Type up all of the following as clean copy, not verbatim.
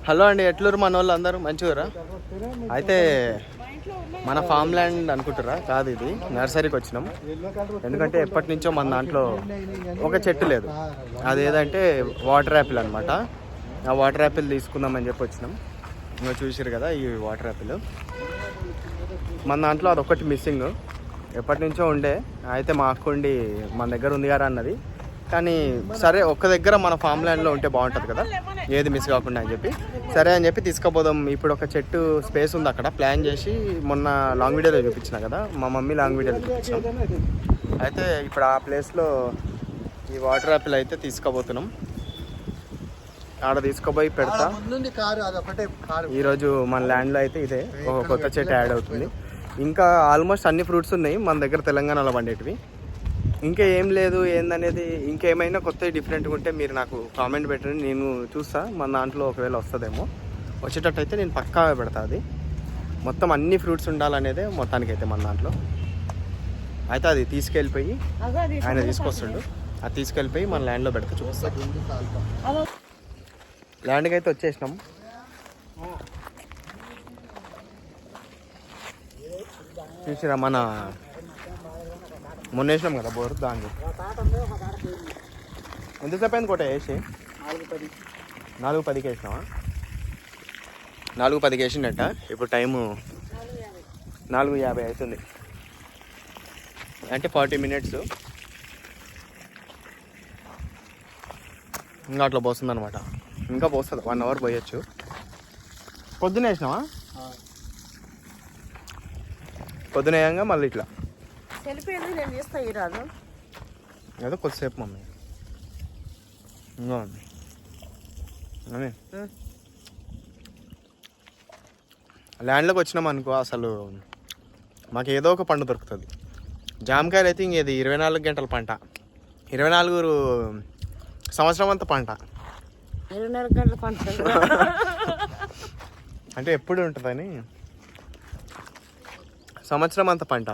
Hello అండి, ఎట్లూరు మన వాళ్ళు అందరూ మంచిగా అయితే మన ఫామ్ ల్యాండ్ అనుకుంటారా? కాదు, ఇది నర్సరీకి వచ్చినాం. ఎందుకంటే ఎప్పటి నుంచో మన దాంట్లో ఒక చెట్టు లేదు. అదేదంటే వాటర్ యాపిల్ అనమాట. ఆ వాటర్ యాపిల్ తీసుకుందామని చెప్పి వచ్చినాం. ఇంకా చూసారు కదా ఈ వాటర్ యాపిల్. మన దాంట్లో అదొకటి మిస్సింగ్, ఎప్పటి నుంచో ఉండే. అయితే మా అక్కండి మన దగ్గర ఉంది కదా అన్నది. కానీ సరే ఒక్క దగ్గర మన ఫామ్ ల్యాండ్లో ఉంటే బాగుంటుంది కదా, ఏది మిస్ కాకుండా అని చెప్పి సరే అని చెప్పి తీసుకుపోదాం. ఇప్పుడు ఒక చెట్టు స్పేస్ ఉంది అక్కడ, ప్లాన్ చేసి మొన్న లాంగ్ వీడియోలో చూపించిన కదా, మా మమ్మీ లాంగ్ వీడియోలో చూపించాం. అయితే ఇప్పుడు ఆ ప్లేస్లో ఈ వాటర్ యాపిల్ అయితే తీసుకుపోతున్నాం. ఆడ తీసుకుపోయి పెడతా. ఈరోజు మన ల్యాండ్లో అయితే ఇదే ఒక కొత్త చెట్టు యాడ్ అవుతుంది. ఇంకా ఆల్మోస్ట్ అన్ని ఫ్రూట్స్ ఉన్నాయి మన దగ్గర తెలంగాణలో పండేటివి. ఇంకా ఏం లేదు ఏందనేది, ఇంకేమైనా కొత్త డిఫరెంట్గా ఉంటే మీరు నాకు కామెంట్ పెట్టండి, నేను చూస్తా. మన దాంట్లో ఒకవేళ వస్తుందేమో, వచ్చేటట్టు అయితే నేను పక్కా పెడతా. అది మొత్తం అన్ని ఫ్రూట్స్ ఉండాలనేదే మొత్తానికైతే మన దాంట్లో. అయితే అది తీసుకెళ్ళిపోయి ఆయన తీసుకొస్తుండు, అది తీసుకెళ్ళిపోయి మన ల్యాండ్లో పెడతా చూస్తా. ల్యాండ్కి అయితే వచ్చేసినాం. చూసిరా మన మొన్న వేసినాం కదా బోర్, దాన్ని ఎంతసేపు అయింది కోట వేసి? 4:10కి వేసినావా? 4:10కి వేసిండట. ఇప్పుడు టైము 4:50 అవుతుంది, అంటే 40 minutes. ఇంకా అట్లా పోస్తుంది అనమాట. ఇంకా పోస్తుంది, 1 hour పోయచ్చు. పొద్దున వేసినావా? పొద్దున వేయంగా మళ్ళీ ఇట్లా ఏదో కొద్దిసేపు మమ్మీ అని ల్యాండ్లోకి వచ్చినాం అనుకో, అసలు మాకు ఏదో ఒక పండు దొరుకుతుంది. జామకాయలు అయితే ఇంకేది 24 గంటల పంట, 24 సంవత్సరం అంతా పంట. 24 గంటల పంట అంటే ఎప్పుడు ఉంటుందని, సంవత్సరం అంతా పంట.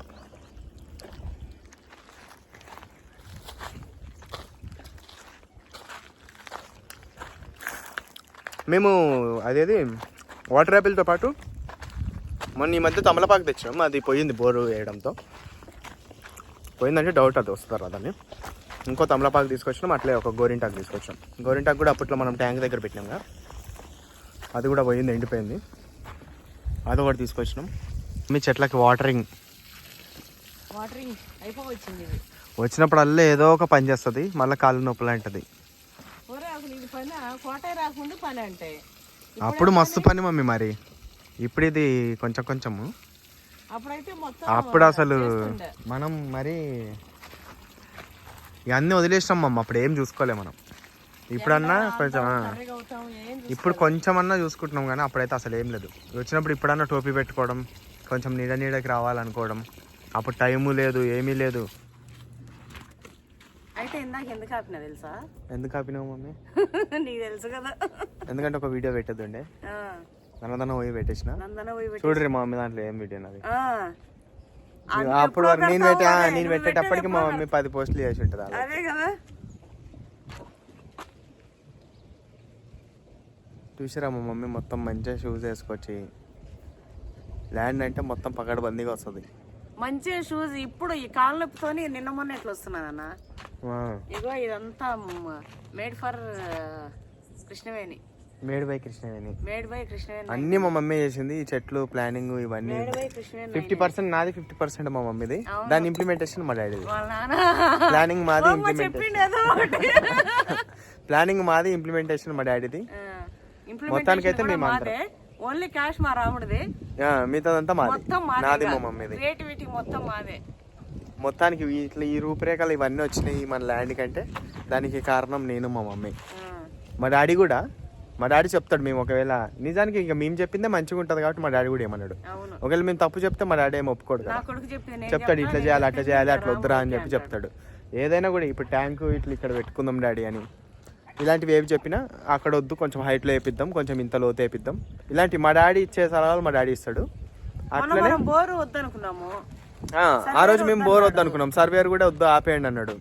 మేము అదేది వాటర్ యాపిల్తో పాటు మొన్న ఈ మధ్య తమలపాకు తెచ్చాము. అది పోయింది బోరు వేయడంతో, పోయిందంటే డౌట్ అది వస్తారు అదని. ఇంకో తమలపాకు తీసుకొచ్చినాం, అట్లే ఒక గోరింటాకు తీసుకొచ్చాం. గోరింటాకు కూడా అప్పట్లో మనం ట్యాంక్ దగ్గర పెట్టినాం కదా, అది కూడా పోయింది, ఎండిపోయింది. అది ఒకటి తీసుకొచ్చినాం. మీ చెట్లకి వాటరింగ్ అయిపోవచ్చింది. వచ్చినప్పుడల్లా ఏదో ఒక పని చేస్తుంది, మళ్ళీ కాళ్ళు నొప్పులు అంటది. అప్పుడు మస్తు పని మమ్మీ. మరి ఇప్పుడు ఇది కొంచెం కొంచెము, అప్పుడు అసలు మనం మరి ఇవన్నీ వదిలేసినాం మమ్మ. అప్పుడు ఏం చూసుకోలే మనం. ఇప్పుడన్నా కొంచెం, ఇప్పుడు కొంచెం అన్నా చూసుకుంటున్నాం కానీ అప్పుడైతే అసలు ఏం లేదు. వచ్చినప్పుడు ఇప్పుడన్నా టోపీ పెట్టుకోవడం, కొంచెం నీడకి రావాలనుకోవడం. అప్పుడు టైము లేదు, ఏమీ లేదు. అయితే ఇందాక ఎందుకు ఆపినా తెలుసా? ఎందుకు ఆపినావు మమ్మీ? నీకు తెలుసు కదా. ఎందుకంటే ఒక వీడియో పెట్టద్దుండే, నందన పోయి పెట్టేసిన. చూడరి మా మమ్మీ దాంట్లో ఏం వీడియో నాది. అప్పుడు నేను పెట్టేటప్పటికి మా మమ్మీ 10 పోస్టులు చేసి ఉంటుంది. అదే కదా. చూసారా మా మమ్మీ మొత్తం మంచిగా షూస్ వేసుకొచ్చి, ల్యాండ్ అంటే మొత్తం పకడ్బందీగా వస్తుంది. మంచిగా షూస్. ఇప్పుడు ఈ కాళ్ళ నొప్పితోని నిన్న మొన్న ఎట్లా వస్తున్నానన్నా. ఇగో ఇదంతా made for Krishnaveni. Made by Krishnaveni. అన్ని మా మమ్మీ చేసింది. ఈ చెట్లు ప్లానింగ్ ఇవన్నీ 50% నాది, 50% మా మమ్మీది. దాని ఇంప్లిమెంటేషన్ మా డాడీది. ప్లానింగ్ మాది, ఇంప్లిమెంటేషన్ మా డాడీది. మొత్తానికి అయితే మేము అందరం ఓన్లీ క్యాష్ మా రాముడిది, మిగతాదంతా మాది, నాది మా మమ్మీది. క్రియేటివిటీ మొత్తం మాదే. మొత్తానికి ఇట్లా ఈ రూపురేఖలు ఇవన్నీ వచ్చినాయి మన ల్యాండ్ కంటే, దానికి కారణం నేను, మా మమ్మీ. మా డాడీ కూడా, మా డాడీ చెప్తాడు. మేము ఒకవేళ నిజానికి ఇంకా మేము చెప్పిందే మంచిగా ఉంటుంది కాబట్టి మా డాడీ కూడా ఏమన్నాడు. ఒకవేళ మేము తప్పు చెప్తే మా డాడీ ఏమి ఒప్పుకోడు కదా, చెప్తాడు ఇట్లా చేయాలి, అట్లా చేయాలి, అట్లా వద్దురా అని చెప్పి చెప్తాడు. ఏదైనా కూడా ఇప్పుడు ట్యాంకు ఇట్లా ఇక్కడ పెట్టుకుందాం డాడీ అని, ఇలాంటివి ఏవి చెప్పినా అక్కడ వద్దు, కొంచెం హైట్లో వేపిద్దాం, కొంచెం ఇంత లోతు వేపిద్దాం, ఇలాంటి మా డాడీ ఇచ్చే సలహాలు మా డాడీ ఇస్తాడు. అట్లనే బోరు వద్దనుకున్నాము. ఆ రోజు మేము బోర్ వద్దు అనుకున్నాం, సర్వేర్ కూడా వద్దు ఆపేయండి అన్నాడు.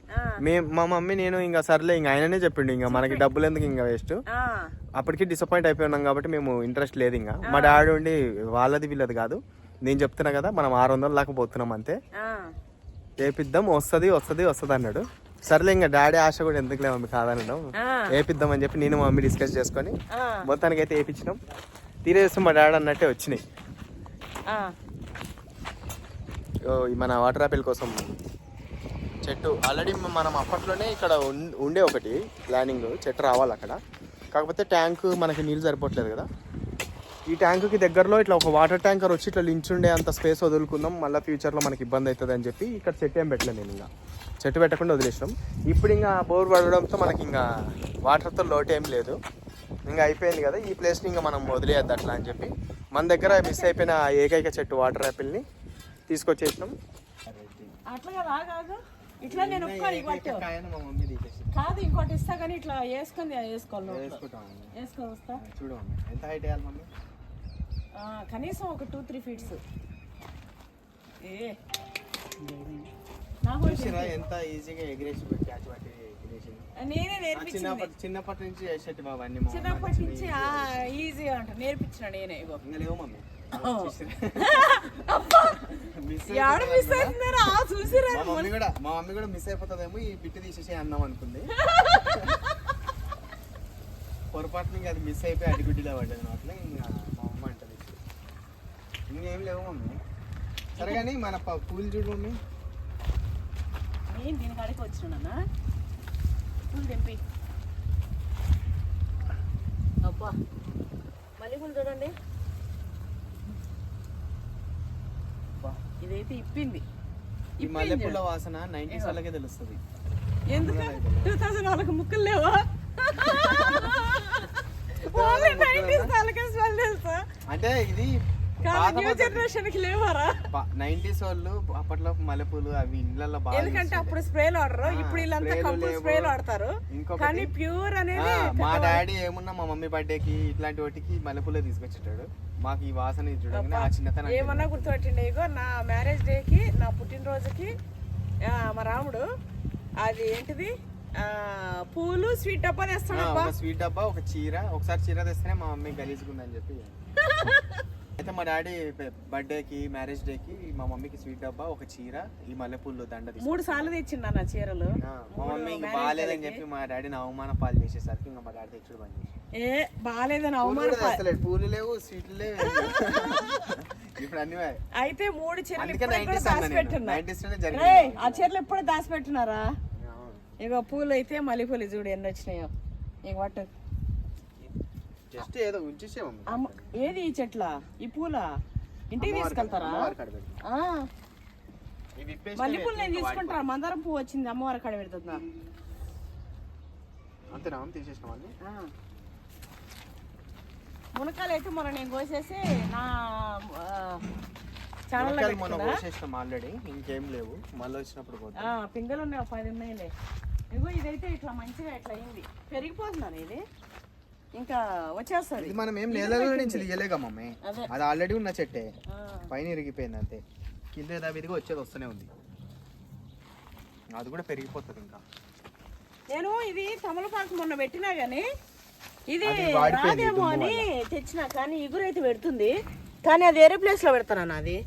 మా మమ్మీ నేను ఇంకా సర్లే ఇంకా ఆయననే చెప్పిండు, ఇంకా మనకి డబ్బులు ఎందుకు ఇంకా వేస్ట్, అప్పటికి డిసప్పాయింట్ అయిపోయి ఉన్నాం కాబట్టి మేము ఇంట్రెస్ట్ లేదు ఇంకా. మా డాడీ ఉండి వాళ్ళది వీళ్ళది కాదు, నేను చెప్తున్నా కదా మనం 600 దాకా పోతున్నాం అంతే, వేపిద్దాం వస్తుంది వస్తుంది వస్తుంది అన్నాడు. సర్లే ఇంకా డాడీ ఆశ కూడా ఎందుకులే మమ్మీ కాదనడం, వేపిద్దాం అని చెప్పి నేను మా మమ్మీ డిస్కస్ చేసుకొని మొత్తానికి అయితే వేయించినాం. తీరేస్తే మా డాడీ అన్నట్టే వచ్చినాయి. మన వాటర్ యాపిల్ కోసం చెట్టు ఆల్రెడీ మనం అప్పట్లోనే ఇక్కడ ఉండే ఒకటి ప్లానింగ్, చెట్టు రావాలి అక్కడ. కాకపోతే ట్యాంకు మనకి నీళ్ళు సరిపోవట్లేదు కదా, ఈ ట్యాంకుకి దగ్గరలో ఇట్లా ఒక వాటర్ ట్యాంకర్ వచ్చి ఇట్లా లించుండే అంత స్పేస్ వదులుకుందాం, మళ్ళీ ఫ్యూచర్లో మనకి ఇబ్బంది అవుతుంది అని చెప్పి ఇక్కడ చెట్టు ఏం పెట్టలేదు. నేను ఇంకా చెట్టు పెట్టకుండా వదిలేసినాం. ఇప్పుడు ఇంకా బోర్ పడడంతో మనకి ఇంకా వాటర్తో లోటు ఏం లేదు, ఇంకా అయిపోయింది కదా ఈ ప్లేస్ని ఇంకా మనం వదిలేయద్దు అట్లా అని చెప్పి మన దగ్గర మిస్ అయిపోయిన ఏకైక చెట్టు వాటర్ యాపిల్ని తీసుకొచ్చేసినాం. ఇట్లా నేను కాదు ఇంకోటి ఇస్తా కానీ ఇట్లా వేసుకొని వేసుకొని వస్తా. చూడండి ఎంత హైట్ వేయాలి మమ్మీ? కనీసం ఒక 2-3 feet. ఎంత ఈజీగా ఎగిరేసి క్యాచ్ పట్టి నేనే నేర్పించింది. చిన్నప్పటి నుంచి చేసేటి బాబు అన్ని. చిన్నప్పటి నుంచి ఈజీగా అంట నేర్పించిన నేనే. లేవు మమ్మీ మా మమ్మీ కూడా మిస్ అయిపోతుందేమో ఈ బిట్టు తీసేసి అన్నాం అనుకుంది. పొరపాటున ఇంకా అది మిస్ అయిపోయి అడిగుడ్డిలో పడ్డది అట్లా. ఇంకా మా అమ్మ అంటది ఇంకేం లేవు మమ్మీ. సరే కానీ మన పూలు చూడు మమ్మీ. నేను దీని కాడికి వచ్చినా పూలు తెంపి. అబ్బా మల్లెపూలు చూడండి, ఇదైతే ఇప్పింది. ఈ మల్లెపూల వాసన 90s వాళ్ళకే తెలుస్తుంది. ఎందుకు 2000 ముక్కలు లేవా? అంటే ఇది న్యూ జనరేషన్ కి లేవారా? 90s వాళ్ళు అప్పట్లో మల్లెపూలు అవి ఇండ్లలో బాగా, ఎందుకంటే అప్పుడు స్ప్రేలు ఆడరు, ఇప్పుడు వీళ్ళంతా కంపెనీ స్ప్రేలు ఆడతారు. కానీ ప్యూర్ అనేది మా డాడీ ఏమున్నా మా మమ్మీ బర్త్డేకి ఇట్లాంటి వాటికి మల్లెపూలే తీసుకొచ్చేటాడు. మాకు ఈ వాసన చూడగానే ఆ చిన్నతనం ఏమన్నా గుర్తుపెట్టండి. ఇగో నా మ్యారేజ్ డేకి నా పుట్టినరోజుకి మా రాముడు అది ఏంటిది పూలు స్వీట్ డబ్బా తెస్తాడు. స్వీట్ డబ్బా ఒక చీర, ఒకసారి చీర తెస్తేనే మా మమ్మీ గలీజుకుందని చెప్పి అయితే మా డాడీ బర్త్డేకి మ్యారేజ్ డేకి మా మమ్మీకి స్వీట్ డబ్బా ఒక చీర ఈ మల్లెపూలు దండ 3 సార్లు తెచ్చింది నా చీరలు. మా మమ్మీ ఇంకా బాగాలేదని చెప్పి మా డాడీని అవమాన పాలు చేసేసరికి ఇంకా మా డాడీ తెచ్చుడు బంద్ చేసి బాగాలేదని అవమాన పూలు లేవు స్వీట్లు లేవు ఇప్పుడు అన్ని. అయితే 3 చీరలు దాచిపెట్టున్నా. ఆ చీరలు ఎప్పుడు దాచిపెట్టున్నారా? ఇక పూలు అయితే మల్లెపూలు చూడు ఎన్ని వచ్చినాయో. ఇక పట్టు జస్ట్ ఏదో ఉంచేసాము. ఏది ఈ చెట్ల ఈ పూల ఇంటికి తీసుకెళ్తారా? మల్లెపూలు నేను తీసుకుంటారా? మందారం పువ్వు వచ్చింది అమ్మవారి కాడ పెడుతుందా? అంతేనా తీసేసినామని. మునకాయలు అయితే మొన్న నేను కోసేసి నా ఆల్రెడీ ఇంకేం లేవు, మళ్ళీ వచ్చినప్పుడు పిందెలు ఉన్నాయి 10 ఉన్నాయిలే. ఇగో ఇదైతే ఇట్లా మంచిగా ఇట్లా అయింది, పెరిగిపోతున్నాను. ఇది ఇంకా వచ్చేస్తుంది. మనం ఏం నేలలో నుంచి తీయలేగా మమ్మీ, అది ఆల్రెడీ ఉన్న చెట్టే, పైన ఇరిగిపోయింది అంతే. కింద యథావిధిగా వచ్చేది వస్తూనే ఉంది, అది కూడా పెరిగిపోతుంది. ఇంకా నేను ఇది తమలపాకు మొన్న పెట్టినా గానీ ఇది రాదేమో అని తెచ్చినా, కానీ ఇగురైతే పెడుతుంది. కానీ అది వేరే ప్లేస్ లో పెడతాను. అది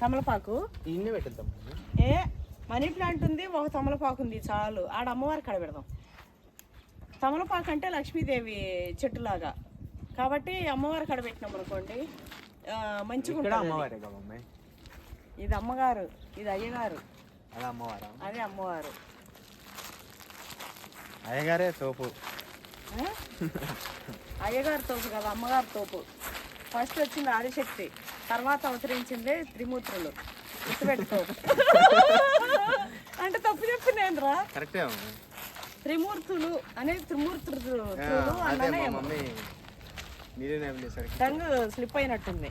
తమలపాకు ఇన్ని పెట్టేద్దాం. మనీ ప్లాంట్ ఉంది, ఒక తమలపాకు ఉంది, చాలు. ఆడ అమ్మవారి కాడ పెడదాం. తమలపాకు అంటే లక్ష్మీదేవి చెట్టులాగా కాబట్టి అమ్మవారి కాడ పెట్టినాం అనుకోండి మంచిగా ఉంటుంది. ఇది అమ్మగారు, ఇది అయ్యగారు. అదే అమ్మవారు. అయ్యగారే తోపు. అయ్యగారు తోపు కదా, అమ్మగారు తోపు. ఫస్ట్ వచ్చింది ఆదిశక్తి, తర్వాత అవతరించింది త్రిమూర్తులు. గుర్తుపెట్టుకో. అంటే తప్పు చెప్పినేంద్రా? త్రిమూర్తులు అనేది త్రిమూర్తులు టంగ్ స్లిప్ అయినట్టుంది.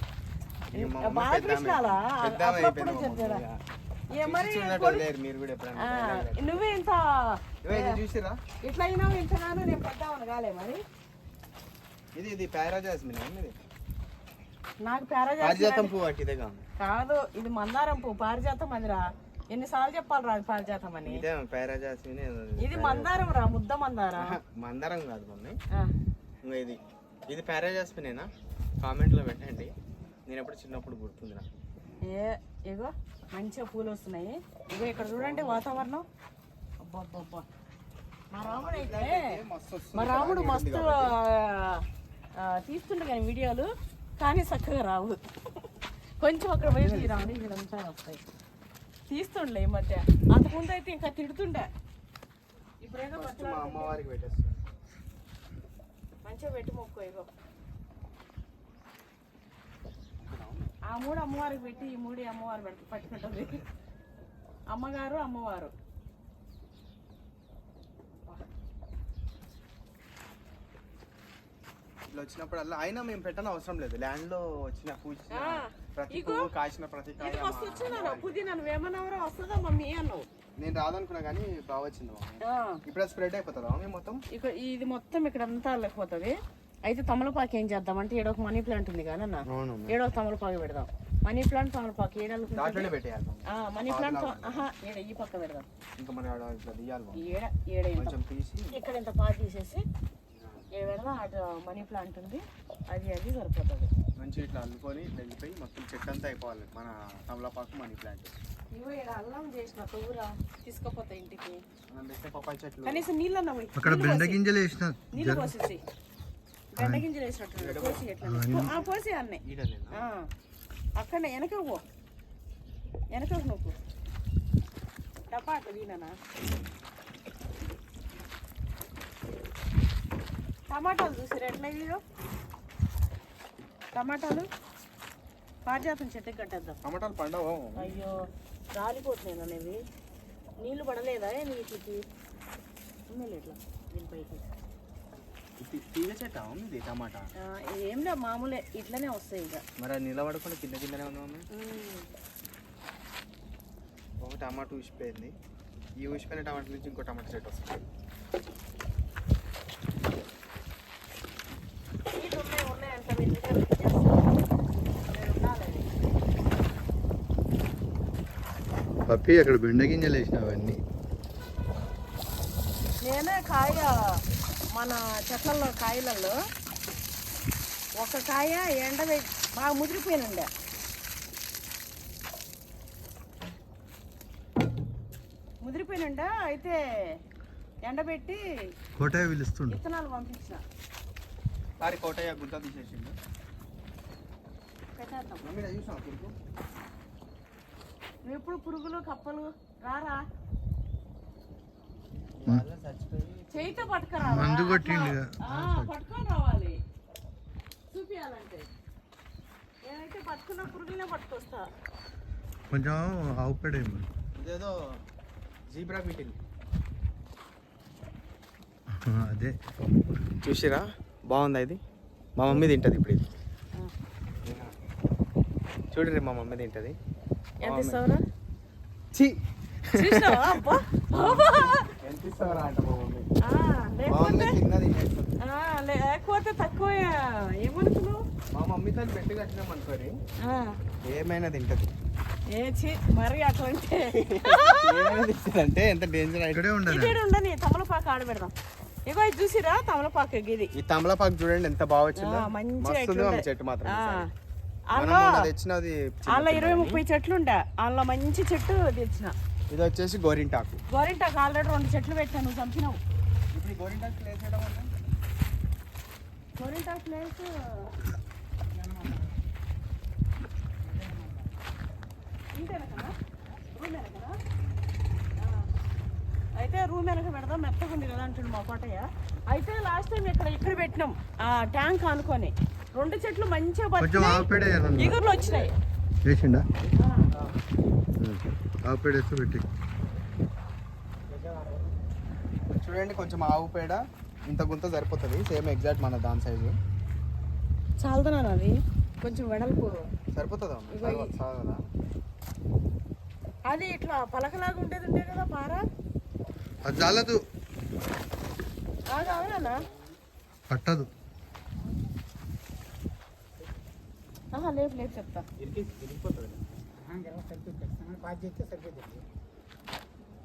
బాలకృష్ణాలా నువ్వే ఇంత ఇట్లా అయినావు, ఇంతగానో నేను పెద్దామని కాలే మరి. నాకు పారిజాతం పువ్వు కాదు, ఇది మందారం పువ్వు. పారిజాతం అదిరా, ఎన్నిసార్లు చెప్పాలి రా పారిజాతం అని. ఇది మందారం రా, ముద్ద మందారం. మందారం కాదు మమ్మీ, ఇంకా ఇది పారాజాస్మినేనా? కామెంట్లో పెట్టండి. నేను ఎప్పుడు చిన్నప్పుడు గుర్తుంది నాకు. ఇగో మంచిగా పూలు వస్తున్నాయి. ఇగో ఇక్కడ చూడండి వాతావరణం. అబ్బా మా రాముడు మస్తు తీస్తుండే కానీ వీడియోలు, కానీ చక్కగా రావు. కొంచెం అక్కడ పోయి రాండి, ఇదంతా వస్తాయి. తీస్తుండే ఈ మధ్య, అంతకుముందు అయితే ఇంకా తిడుతుండే. ఇప్పుడేదో అమ్మవారికి పెట్టేస్తాను. మంచిగా పెట్టి మొక్కు. ఇగో ఆ 3 అమ్మవారికి పెట్టి ఈ 3 అమ్మవారు పట్టుకుంటుంది. అమ్మగారు అమ్మవారు. ఇట్లా వచ్చినప్పుడల్లా అయినా మేము పెట్టని అవసరం లేదు. ల్యాండ్ లో వచ్చిన పూజ ప్రతి పువ్వు కాసిన ప్రతి కాయ మస్తు వచ్చిందా పుదీనా? నువ్వేమన్నావో వస్తుందా మమ్మీ అన్నావు. నేను రాదనుకున్నా కానీ బాగా వచ్చింది. ఇప్పుడు స్ప్రెడ్ అయిపోతుందా మేము మొత్తం? ఇది మొత్తం ఇక్కడ అంతా లేకపోతుంది. అయితే తమలపాకు ఏం చేద్దామంటే ఏడో ఒక మనీ ప్లాంట్ ఉంది కానీ అన్న, ఏడో తమలపాకు పెడదాం. మనీ ప్లాంట్ తమలపాకు ఏడాలి మనీ ప్లాంట్ ఈ పక్క పెడదాం. ఇక్కడ ఇంత పాకు తీసేసి పెడదాం. అటు మనీ ప్లాంట్ ఉంది, అది సరిపోతుంది. మంచిగా ఇట్లా అల్లుకొని ఇట్లా వెళ్ళిపోయి మొత్తం చెట్టు అంతా అయిపోవాలి మన తమలపాకు మనీ ప్లాంట్. ఇవో ఇక్కడ అల్లం చేసిన తోరా తీసుకపోతా ఇంటికి. పప్పాయి చెట్లు కనీసం నీళ్ళన్నా అక్కడ బెండ గింజలు వేసిన నీళ్ళు పోసేసి బెండ గింజలు వేసినట్టు పోసి ఎట్లా పోసి అన్నీ అక్కడ వెనక నువ్వు టపాట్లు వీననా. టమాటాలు చూసారు ఎట్లా వీడు? టమాటాలు పారిజాతం చెట్టుకి కట్టేద్దాం. టమాటాలు పండవు. అయ్యో రాలిపోతున్నాయి అనేవి. నీళ్లు పడలేదా నీటికి? ఉన్నాయి ఇట్లా దీనిపైకి తీగ చెట్టు ఉంది టమాటా. ఏం లే మామూలే ఇట్లనే వస్తాయి. ఇక మరి నిలబడకుండా కిందనే ఉందా? ఒక టమాటా ఊసిపోయింది. ఈ ఊసిపోయిన టమాటా నుంచి ఇంకో టమాటా చెట్టు వస్తుంది. పప్పి అక్కడ బెండ గింజలు వేసిన అవన్నీ నేనే కాయ మన చెట్లలో కాయలలో ఒక కాయ బాగా ముదిరిపోయినుండే. అయితే ఎండబెట్టి కోటయ్య పిలుస్తుండే విత్తనాలు పంపించిన. కోటయ్య గుంత తీసేసిండు. నువ్వు ఎప్పుడు పురుగులు కప్పలు రారా చేయితో పట్టుకురా. మందు కొట్టిండు పట్టుకొని రావాలి చూపియాలంటే. నేనైతే పట్టుకున్న పురుగులనే పట్టుకొస్తా. కొంచెం ఆవుపడేమో ఇదేదో జీబ్రా బీటిల్ అదే చూసిరా బాగుందా? ఇది మా మమ్మీ తింటది. ఇప్పుడు ఇది చూడరి మా మమ్మీ తింటది. ఎంత ఇస్తావురా? లేకపోతే తక్కువ ఏమనుకున్నావు? మా మమ్మీతో పెట్టి కట్టినాం అనుకోరి ఏమైనా తింటది. మరి అటువంటి అంటే ఎంత డేంజర్ ఇక్కడే ఉండని తమలపాకు ఆడ పెడదాం. ఇగో ఇది చూసిరా తమలపాకు ఇది. ఈ తమలపాకు చూడండి ఎంత బాగా వచ్చిందో. మంచిగా చెట్టు మాత్రం తెచ్చినది. అలా 20-30 చెట్లు ఉండే. అలా మంచి చెట్టు తెచ్చిన. ఇది వచ్చేసి గోరింటాకు. గోరింటాకు ఆల్రెడీ 2 చెట్లు పెట్టాను. నువ్వు చంపినావు. ఇప్పుడు గోరింటాకు ప్లేస్ చేయడం వల్ల గోరింటాకు ప్లేస్ ఇంటేనకనా రూమ్ వెనకనా? అయితే రూమ్ వెనక పెడదాం. మెత్తగా ఉంది కదా అంటుండు మా కోటయ్య. అయితే లాస్ట్ టైం ఇక్కడ పెట్టినాం ట్యాంక్ అనుకొని. 2 చెట్లు మంచిగా ఇగుర్లు వచ్చినాయి. వేసిండా ఆవుపేడేస్తే పెట్టి చూడండి. కొంచెం ఆవు పేడ ఇంత గుంత సరిపోతుంది. సేమ్ ఎగ్జాక్ట్ మన దాని సైజు. చాలుతున్నాను అది కొంచెం వెడల్పు సరిపోతుందా? అది ఇట్లా పలకలాగా ఉండేది ఉండే కదా పార. అది చాలదు, అవునా? పట్టదు. లేదు లేదు చెప్తా.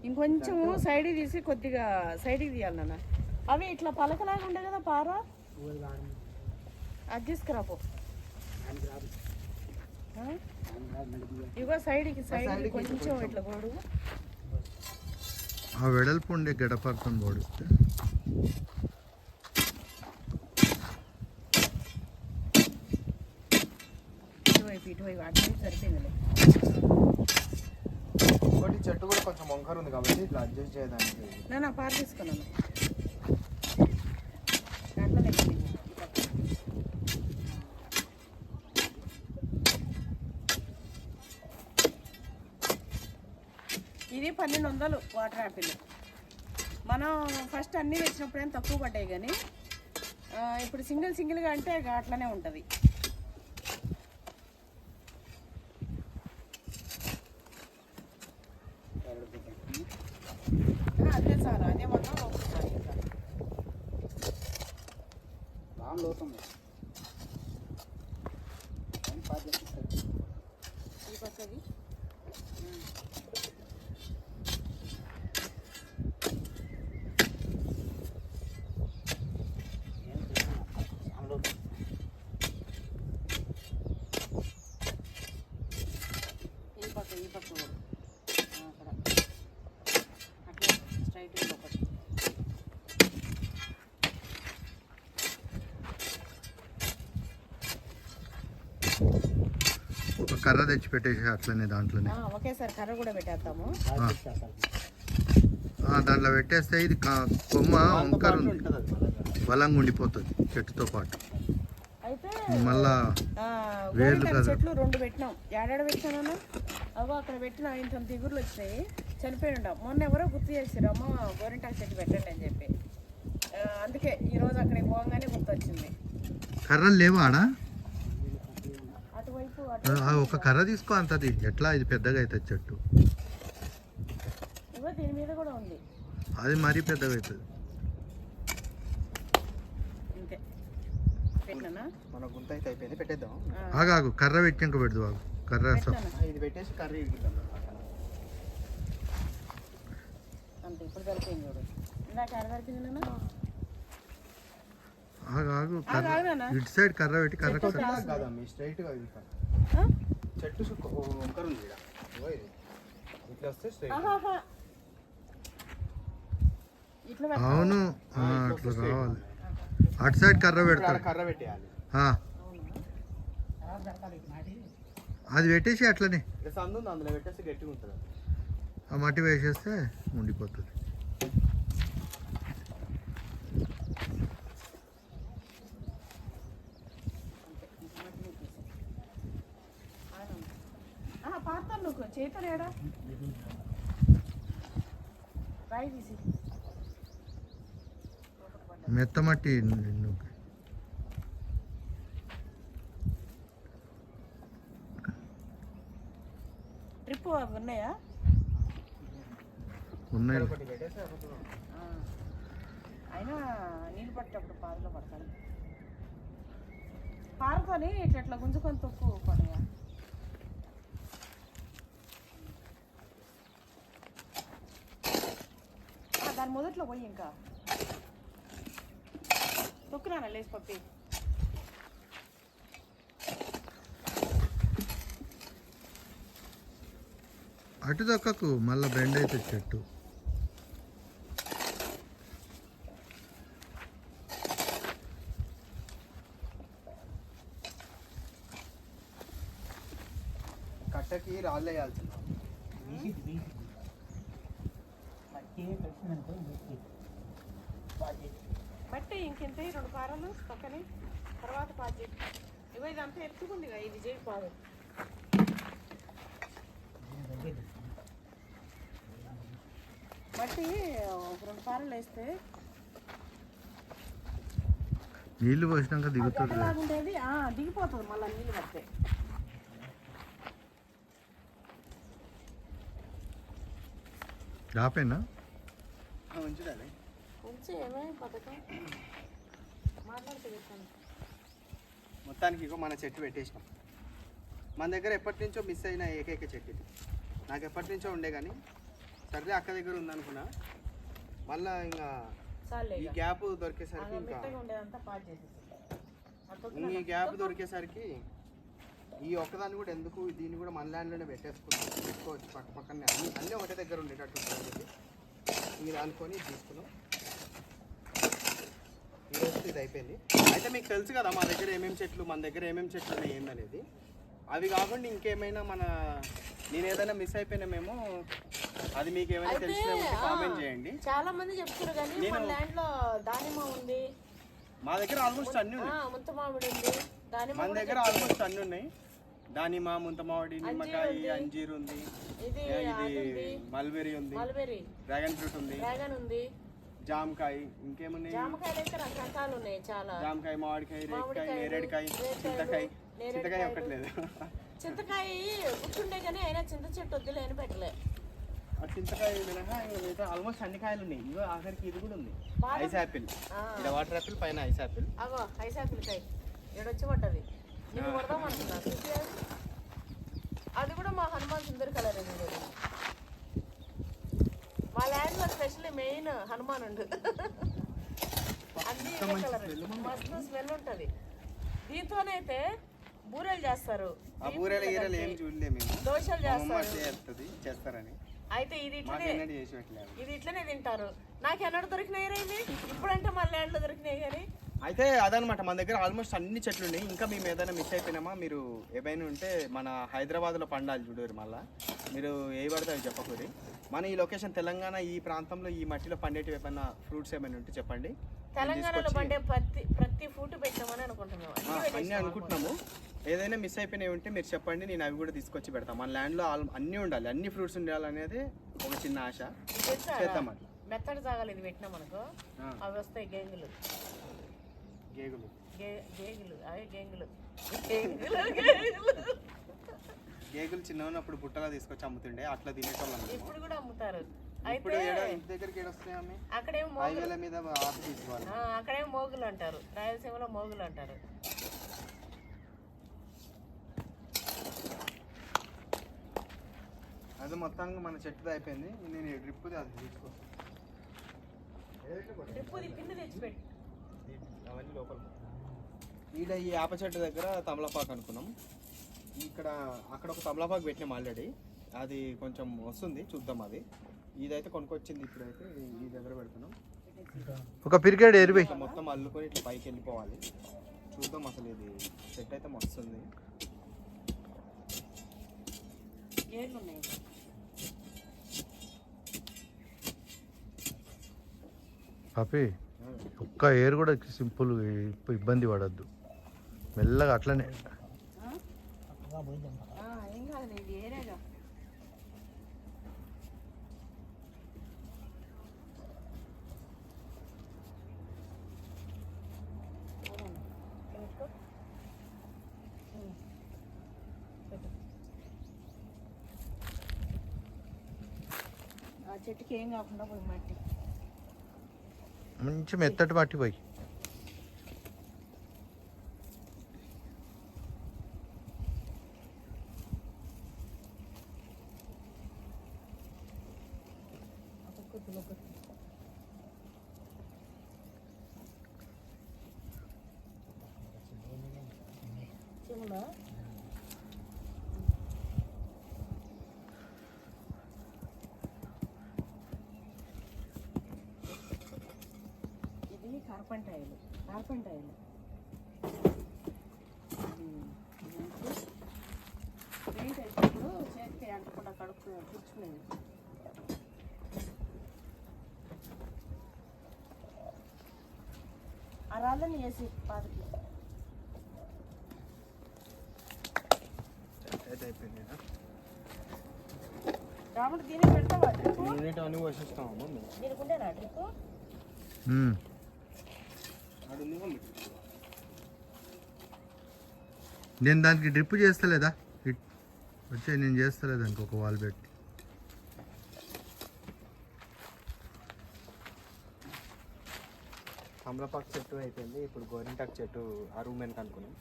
ఇంకొంచెం సైడ్కి తీసి కొద్దిగా సైడ్కి తీయాలి నాన్న. అవి ఇట్లా పలకలాగా ఉండే కదా పార. అది తీసుకురాపో. ఇగో సైడ్కి కొంచెం ఇట్లా గోడు. ఆ వెడల్పు ఉండే గడపడుతుంది పోడిస్తే. ఇటువైపు అటువైపు సరిపోయిందిలే. ఇంకోటి చెట్టు కూడా కొంచెం వంకర ఉంది కాబట్టి ఇట్లా అడ్జస్ట్ చేయడానికి. నేను పార తీసుకున్నాను అట్లనే. ఇది 1200 వాటర్ యాపిల్. మనం ఫస్ట్ అన్నీ తెచ్చినప్పుడు ఏం తక్కువ పడ్డాయి, కానీ ఇప్పుడు సింగిల్గా అంటే అట్లనే ఉంటుంది. అదే చాలు, అదే మొత్తం లోపుతారు. ఈ పక్కది ఈ పక్క కూడా అక్కడ అట్లా స్ట్రైట్గా ఒకటి. ఒక కర్ర తెచ్చి పెట్టేసి అట్లనే దాంట్లోనే ఒకేసారి కర్ర కూడా పెట్టేస్తాము. దాంట్లో పెట్టేస్తే ఇది కొమ్మ వంకర బలంగా ఉండిపోతుంది చెట్టుతో పాటు. అయితే మళ్ళా చెట్లు 2 పెట్టినాం. ఏడాడ పెట్టినాను అవో అక్కడ పెట్టినా ఇంత దిగురులు వచ్చినాయి, చనిపోయి ఉంటాం. మొన్న ఎవరో గుర్తు చేసారు, అమ్మ గోరింటాకు చెట్టు పెట్టండి అని చెప్పి. అందుకే ఈరోజు అక్కడికి పోగానే గుర్తొచ్చింది. కర్రలు లేవా ఆడ? అటువైపు ఒక కర్ర తీసుకో, అంతది ఎట్లా ఇది పెద్దగా అవుతుంది చెట్టు. ఇగో దీని మీద కూడా ఉంది, అది మరీ పెద్దగా అవుతుంది. ఇంతే పెట్టినా. మన గుంత అయితే అయిపోయింది, పెట్టేద్దాం. ఆగాగు, కర్ర పెట్టాక పెడదు. ఆగు, కర్ర ఇది పెట్టేసి కర్రీ ఇడిద్దాం అంతే. ఇప్పుడు సరిపోయింది చూడు. ఇందాక ఎక్కడ సరిపోయింది నాన్న? ఆగు, ఇటు సైడ్ కర్ర పెట్టి కర్ర కాదమ్మా, స్ట్రైట్ గా చెట్టు వంకర ఉంది ఇట్లా వస్తే స్ట్రైట్. అవును, అట్లా రావాలి. అటు సైడ్ కర్ర పెడతారు. కర్ర పెట్టేయాలి. అది పెట్టేసి అట్లనే సందు అందులో పెట్టేసి గట్టిగా ఉంటుంది. ఆ మట్టి వేసేస్తే ఉండిపోతుంది. పాతాను నువ్వు చేతలేడా రాయి తీసి మెత్త మట్టి ట్రిప్ అవి ఉన్నాయా? ఉన్నాయి. అయినా నీళ్ళు పట్టేటప్పుడు పాదులో పడతాను. పారుకొని ఇట్లా గుంజుకొని తొక్కు పడయా. దాని మొదట్లో పోయి ఇంకా తొక్కునా లేచి పప్పి. అటు దక్కకు, మళ్ళీ బెండ్ అయితే చెట్టు. కట్టకి రాళ్ళు వేయాల్సింది. బట్టి ఇంకెంత 2 పారలు పక్కనే, తర్వాత పాచి. ఇగో ఇదంతా ఎత్తుకుందిగా, ఇది చేయి పాదు. బట్టి 2 పారలు వేస్తే నీళ్లు పోసినాక దిగుతుంది. ఉండేది దిగిపోతుంది మళ్ళీ నీళ్ళు పడితే. రాపేనా ఉంచుదాలి. ఉంచి ఏమేమి పథకం మాట్లాడితే చెప్పండి. మొత్తానికి ఇగో మన చెట్టు పెట్టేసినాం. మన దగ్గర ఎప్పటి నుంచో మిస్ అయిన ఏకైక చెట్టు ఇది. నాకు ఎప్పటి నుంచో ఉండే, కానీ సర్లే అక్క దగ్గర ఉందనుకున్నా. మళ్ళీ ఇంకా చాలే ఈ గ్యాప్ దొరికేసరికి ఇంకా మెత్తగా ఉండేదంతా పాడు చేసేసి ఈ గ్యాప్ దొరికేసరికి ఈ ఒక్కదాన్ని కూడా ఎందుకు దీన్ని కూడా మన ల్యాండ్లోనే పెట్టుకోవచ్చు పక్క పక్కనే అన్నీ ఒకటే దగ్గర ఉండేటట్టు ఉంటుందని చెప్పి మీరు అనుకొని తీసుకున్నాం. ఈరోజు ఇది అయిపోయింది. అయితే మీకు తెలుసు కదా మా దగ్గర ఏమేమి చెట్లు ఉన్నాయి ఏందనేది. అవి కాకుండా ఇంకేమైనా నేను ఏదైనా మిస్ అయిపోయినామేమో అది మీకు ఏమైనా తెలిసిన కామెంట్ చేయండి. చాలా మంది చెప్తారు కానీ మన ల్యాండ్ లో దానిమ్మ ఉంది, మా దగ్గర ఆల్మోస్ట్ అన్ని ఉన్నాయి. ముంత మామిడి ఉంది, మన దగ్గర ఆల్మోస్ట్ అన్ని ఉన్నాయి. దానిమ్మ, ముంత మామిడి, నిమ్మకాయ, అంజీర్ ఉంది, ఇది మల్బెరీ ఉంది, డ్రాగన్ ఫ్రూట్ ఉంది, జామకాయ, ఇంకేమున్నాయి జామకాయలు అయితే రకరకాలు ఉన్నాయి చాలా. జామకాయ, మామిడికాయ, రేగికాయ, నేరేడుకాయ, చింతకాయ ఒక్కట్లేదు. చింతకాయ గుర్తుండే కానీ అయినా చింత చెట్టు వద్దులే అని పెట్టలే. చింతకాయ మినహా ఆల్మోస్ట్ అన్ని కాయలు ఉన్నాయి. ఇగో ఆఖరికి ఇది కూడా ఉంది, ఐస్ యాపిల్. ఇలా వాటర్ యాపిల్, పైన ఐస్ యాపిల్. అగో ఐస్ యాపిల్ కాయ ఏడొచ్చి పడ్డది. నేను కొడదాం అనుకున్నా, అది కూడా మా హనుమాన్ సుందర్ కలర్ అండి. మా ల్యాండ్ లో స్పెషల్లీ మెయిన్ హనుమాన్ ఉండు, అన్ని కలర్ మస్తు స్మెల్ ఉంటది. దీంతోనైతే బూరెలు చేస్తారు, దోశలు చేస్తారని. అయితే ఇది ఇట్లనే తింటారు. నాకు ఎన్నడూ దొరికినాయి ఇవి, ఇప్పుడంటే మా ల్యాండ్ లో దొరికినాయి. కానీ అయితే అదనమాట, మన దగ్గర ఆల్మోస్ట్ అన్ని చెట్లు ఉన్నాయి. ఇంకా మేము ఏదైనా మిస్ అయిపోయినామా, మీరు ఏమైనా ఉంటే మన హైదరాబాద్లో పండాలి చూడరు, మళ్ళీ మీరు ఏ పడితే అవి చెప్పకూరి. మన ఈ లొకేషన్ తెలంగాణ, ఈ ప్రాంతంలో ఈ మట్టిలో పండేటివి ఏమైనా ఫ్రూట్స్ ఏమైనా ఉంటే చెప్పండి. తెలంగాణలో పండే ప్రతి ఫ్రూట్ పెట్టామని అనుకుంటున్నాము, అన్నీ అనుకుంటున్నాము. ఏదైనా మిస్ అయిపోయినవి ఉంటే మీరు చెప్పండి, నేను అవి కూడా తీసుకొచ్చి పెడతాం. మన ల్యాండ్లో అన్నీ ఉండాలి, అన్ని ఫ్రూట్స్ ఉండాలనేది ఒక చిన్న ఆశ. చేద్దామని మెత్తడి జాగాలు ఇది పెట్టినాం అనుకో, అవి వస్తాయి గేగులు. గేగులు చిన్న ఉన్నప్పుడు బుట్టలా తీసుకొచ్చి అమ్ముతుండే, అట్లా తినేటోళ్ళం. ఇప్పుడు కూడా అమ్ముతారు. ఇప్పుడు ఇంటి దగ్గరికి వస్తాయమ్మి, హైవేల మీద అక్కడేమో మోగులు అంటారు, రాయలసీమలో మోగులు అంటారు. అది మొత్తానికి మన చెట్టుది అయిపోయింది. నేను డ్రిప్ అది తీసుకో, పిండి తెచ్చిపెట్టి అవన్నీ లోపల. ఈడ ఈ ఆప చెట్టు దగ్గర తమలపాకు అనుకున్నాం. అక్కడ ఒక తమలపాకు పెట్టినాం ఆల్రెడీ, అది కొంచెం వస్తుంది, చూద్దాం. అది ఇదైతే కొనుక్కొచ్చింది, ఇప్పుడైతే ఈ దగ్గర పెడుతున్నాం. ఒక పిరికెడ్ ఎరిపి మొత్తం అల్లుకొని ఇట్లా పైకి వెళ్ళిపోవాలి. చూద్దాం, అసలు ఇది చెట్టు అయితే వస్తుంది. పాపి ఒక్క ఏరు కూడా సింపుల్, ఇబ్బంది పడద్దు, మెల్లగా అట్లనే. చెట్టుకి ఏం కాకుండా పోయి మట్టి మంచి మెత్తటి మట్టి పోయి. కార్పెంటాయిలు పెయింట్ వేసినప్పుడు చేతికి అంటకుండా కూర్చునేది. ఆ రాళ్ళని వేసి పాదకి రాముడు దీన్ని పెడతావా? దీనికి ఉండేనా ట్రిప్? నేను దానికి డ్రిప్ చేస్తలేదా, వచ్చే నేను చేస్తలేదు ఇంకొక వాల్ పెట్టి. తమలపాకు చెట్టు అయిపోయింది, ఇప్పుడు గోరింటాకు చెట్టు ఆ రూమ్ వెనక అనుకున్నాం,